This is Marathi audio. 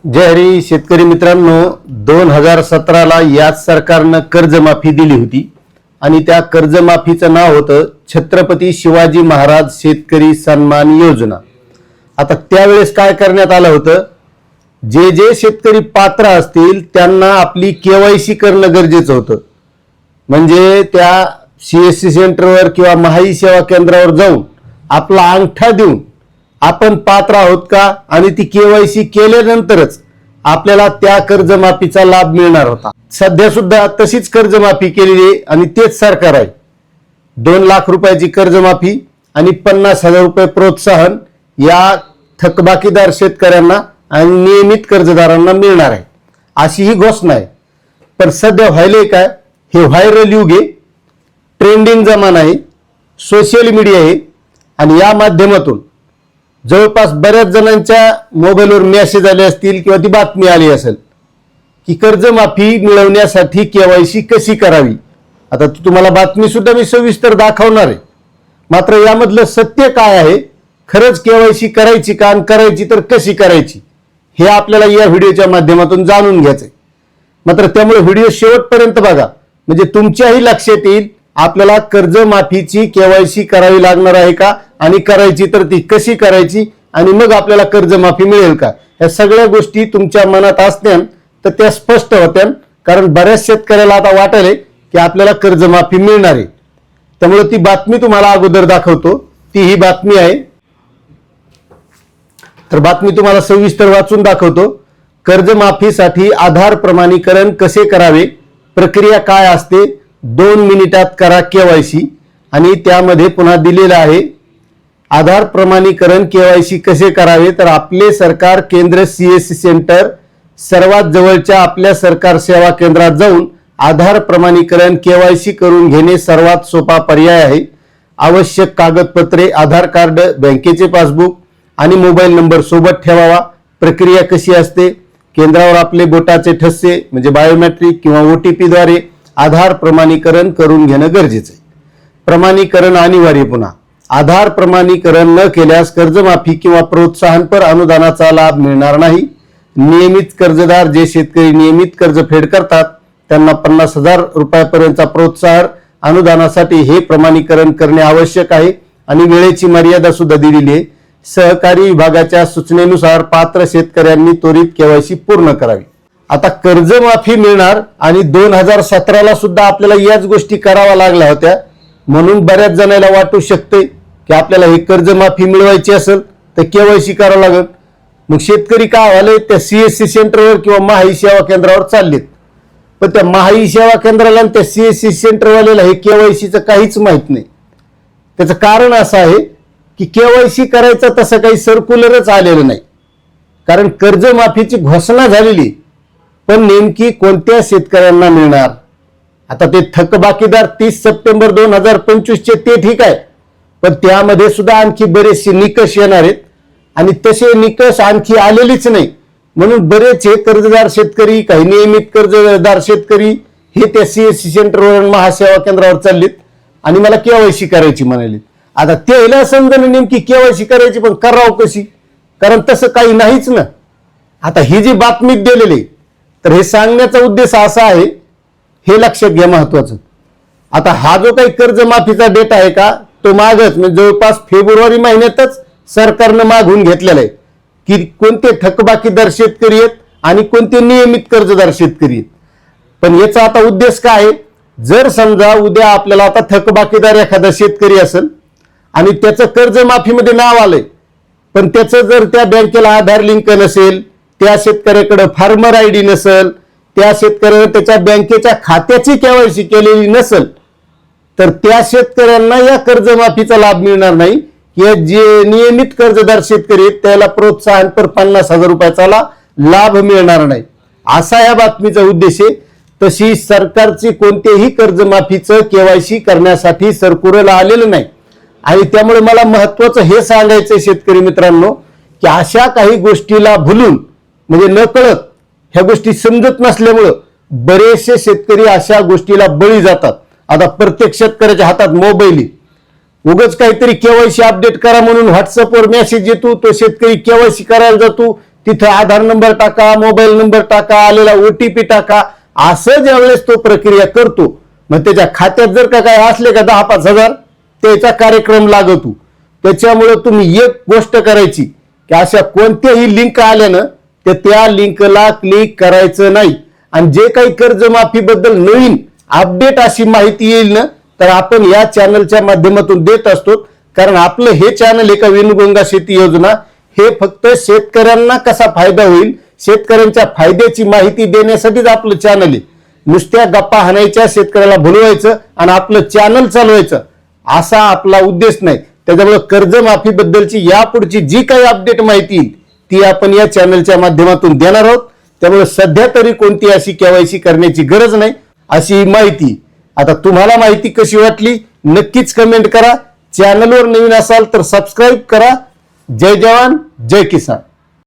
जय हरी शेतकरी मित्रांनो, 2017ला याच सरकारनं कर्जमाफी दिली होती आणि त्या कर्जमाफीचं नाव होतं छत्रपती शिवाजी महाराज शेतकरी सन्मान योजना। आता त्यावेळेस काय करण्यात आलं होतं, जे जे शेतकरी पात्र असतील त्यांना आपली केवायसी करणं गरजेचं होतं। म्हणजे त्या सीएससी सेंटरवर किंवा महाई सेवा केंद्रावर जाऊन आपला अंगठा देऊन आपण पात्र आहोत का आणि ती केवायसी केल्यानंतरच आपल्याला त्या कर्जमाफीचा लाभ मिळणार होता। सध्या सुद्धा तशीच कर्जमाफी केलेली आणि तेच सरकार आहे। 2 लाख रुपयाची कर्जमाफी आणि 50,000 रुपये प्रोत्साहन या थकबाकीदार शेतकऱ्यांना आणि नियमित कर्जदारांना मिळणार आहे, अशी ही घोषणा आहे। पण सध्या व्हायले काय, हे व्हायरल युग आहे, ट्रेंडिंग जमाना आहे, सोशल मीडिया आहे आणि या माध्यमातून जवळपास बऱ्याच जणांच्या मोबाईलवर मेसेज आले असतील किंवा ती बातमी आली असेल की कर्जमाफी मिळवण्यासाठी केवायसी कशी करावी। आता तुम्हाला बातमी सुद्धा मी सविस्तर दाखवणार आहे, मात्र यामधलं सत्य काय आहे, खरंच केवायसी करायची का आणि करायची तर कशी करायची हे आपल्याला या व्हिडिओच्या माध्यमातून जाणून घ्यायचंय। मात्र त्यामुळे व्हिडिओ शेवटपर्यंत बघा, म्हणजे तुमच्याही लक्षात येईल आपल्याला कर्जमाफीची केवायसी करावी लागणार आहे का आणि करायची तर ती कशी करायची आणि मग आपल्याला कर्जमाफी मिळेल का, या सगळ्या गोष्टी तुमच्या मनात असत्या तर त्या स्पष्ट होत्या। कारण बऱ्याच शेतकऱ्याला आता वाटेल की आपल्याला कर्जमाफी मिळणार आहे, त्यामुळे ती बातमी तुम्हाला अगोदर दाखवतो। ती ही बातमी आहे, तर बातमी तुम्हाला सविस्तर वाचून दाखवतो। कर्जमाफीसाठी आधार प्रमाणीकरण कसे करावे, प्रक्रिया काय असते, 2 मिनिटात करा केवायसी। आणि त्यामध्ये पुन्हा दिलेलं आहे आधार प्रमाणीकरण केवायसी कसे करावे, तर आपले सरकार केंद्र सीएससी सेंटर सर्वात जवळच्या आपल्या सरकार सेवा केंद्रात जाऊन आधार प्रमाणीकरण केवायसी करून घेणे सर्वात सोपा पर्याय आहे। आवश्यक कागदपत्रे, आधार कार्ड, बँकेचे पासबुक आणि मोबाईल नंबर सोबत ठेवावा। प्रक्रिया कशी असते, केंद्रावर आपले बोटाचे ठसे म्हणजे बायोमेट्रिक किंवा OTP द्वारे आधार प्रमाणीकरण करून घेणं गरजेचं आहे। प्रमाणीकरण अनिवार्य, पुन्हा आधार प्रमाणीकरण न केल्यास कर्जमाफी किंवा प्रोत्साहनपर अनुदानाचा लाभ मिळणार नाही। नियमित कर्जदार, जे शेतकरी नियमित कर्ज फेड करतात त्यांना 50,000 रुपयापर्यंतचा प्रोत्साहन अनुदानासाठी हे प्रमाणीकरण करणे आवश्यक आहे आणि वेळेची मर्यादा सुद्धा दिलेली आहे। सहकारी विभागाच्या सूचनेनुसार पात्र शेतकऱ्यांनी त्वरित केवायसी पूर्ण करावी। आता कर्जमाफी मिळणार आणि 2017ला सुद्धा आपल्याला याच गोष्टी कराव्या लागल्या होत्या, म्हणून बऱ्याच जणांना वाटू शकते की आपल्याला ही कर्जमाफी मिळवायची असेल तर केवायसी करावं लागेल। मग शेतकरी काय व्हायले, त्या सीएससी सेंटरवर किंवा महाई सेवा केंद्रावर चाललेत, पण त्या महाई सेवा केंद्राला आणि त्या सीएससी सेंटरवाल्याला हे केवायसीचं काहीच माहित नाही। त्याचं कारण असं आहे की केवायसी करायचं तसं काही सर्क्युलरच आलेलं नाही, कारण कर्जमाफीची घोषणा झालेली, पण नेमकी कोणत्या शेतकऱ्यांना मिळणार। आता ते थकबाकीदार 30 सप्टेंबर 2025 ते ठीक आहे, पण त्यामध्ये सुद्धा आणखी बरेचसे निकष येणार आहेत आणि तसे निकष आणखी आलेलेच नाही, म्हणून बरेचसे कर्जदार शेतकरी, काही नियमित कर्जदार शेतकरी हे त्या सीएससी सेंटरवर महासेवा केंद्रावर चाललेत आणि मला केवायसी करायची म्हणाले। आता त्याला समजणं नेमकी केवायसी करायची, पण करावं कशी, कारण तसं काही नाहीच ना। आता ही जी बातमी दिलेली तर हे सांगण्याचा उद्देश असा आहे, हे लक्षात घ्या महत्वाचं। आता हा जो काही कर्जमाफीचा डेटा आहे का, तो मागच म्हणजे जवळपास फेब्रुवारी महिन्यातच सरकारनं मागून घेतलेला आहे की कोणते थकबाकीदार शेतकरी आहेत आणि कोणते नियमित कर्जदार शेतकरी आहेत। पण याचा आता उद्देश काय आहे, जर समजा उद्या आपल्याला आता थकबाकीदार एखादा शेतकरी असेल आणि त्याचं कर्जमाफीमध्ये नाव आलंय, पण त्याचं जर त्या बँकेला आधार लिंक नसेल, त्या शेतकऱ्याकडे फार्मर ID नसेल, त्या शेतकऱ्याने त्याच्या बँकेच्या खात्याची केवायसी केलेली नसेल, तर त्या शेतकऱ्यांना या कर्जमाफीचा लाभ मिळणार नाही। हे जे नियमित कर्जदार शेतकरी आहेत त्याला प्रोत्साहन पर 50,000 रुपयाचा लाभ मिळणार नाही, असा या बातमीचा उद्देश आहे। तशी सरकारची कोणतेही कर्जमाफीचं केवायसी करण्यासाठी सर्क्युलर आलेलं नाही आणि त्यामुळे मला महत्वाचं हे सांगायचंय शेतकरी मित्रांनो की अशा काही गोष्टीला भुलून म्हणजे नकळत ह्या गोष्टी समजत नसल्यामुळं बरेचसे शेतकरी अशा गोष्टीला बळी जातात। आता प्रत्येक शेतकऱ्याच्या हातात मोबाईल आहे, उगाच काहीतरी केवायसी अपडेट करा म्हणून व्हॉट्सअपवर मेसेज येतो, तो शेतकरी केवायसी करायला जातो, तिथं आधार नंबर टाका, मोबाईल नंबर टाका, आलेला OTP टाका. असं ज्यावेळेस तो प्रक्रिया करतो, मग त्याच्या खात्यात जर का काय असले का 10-5 हजार, त्याचा कार्यक्रम लागतो. त्याच्यामुळे तुम्ही एक गोष्ट करायची की अशा कोणत्याही लिंक आल्यानं त्या लिंकला क्लिक करायचं नाही. आणि जे काही कर्जमाफीबद्दल नवीन अपडेट अशी माहिती येईल ना, तर आपण या चॅनलच्या माध्यमातून देत असतो. कारण आपलं हे चॅनल एका वेणुगंगा शेती योजना हे फक्त शेतकऱ्यांना कसा फायदा होईल, शेतकऱ्यांच्या फायद्याची माहिती देण्यासाठीच आपलं चॅनल आहे. नुसत्या गप्पा हाणायच्या, शेतकऱ्याला भुलवायचं आणि आपलं चॅनल चालवायचं असा आपला उद्देश नाही. त्याच्यामुळे कर्जमाफीबद्दलची यापुढची जी काही अपडेट माहिती येईल ती आपण या चॅनलच्या माध्यमातून देणार आहोत. त्यामुळे सध्या तरी कोणती अशी KYC करण्याची गरज नाही अशी माहिती. आता तुम्हाला माहिती कशी वाटली नक्कीच कमेंट करा. चॅनलवर नवीन असाल तर सबस्क्राईब करा. जय जवान जय किसान.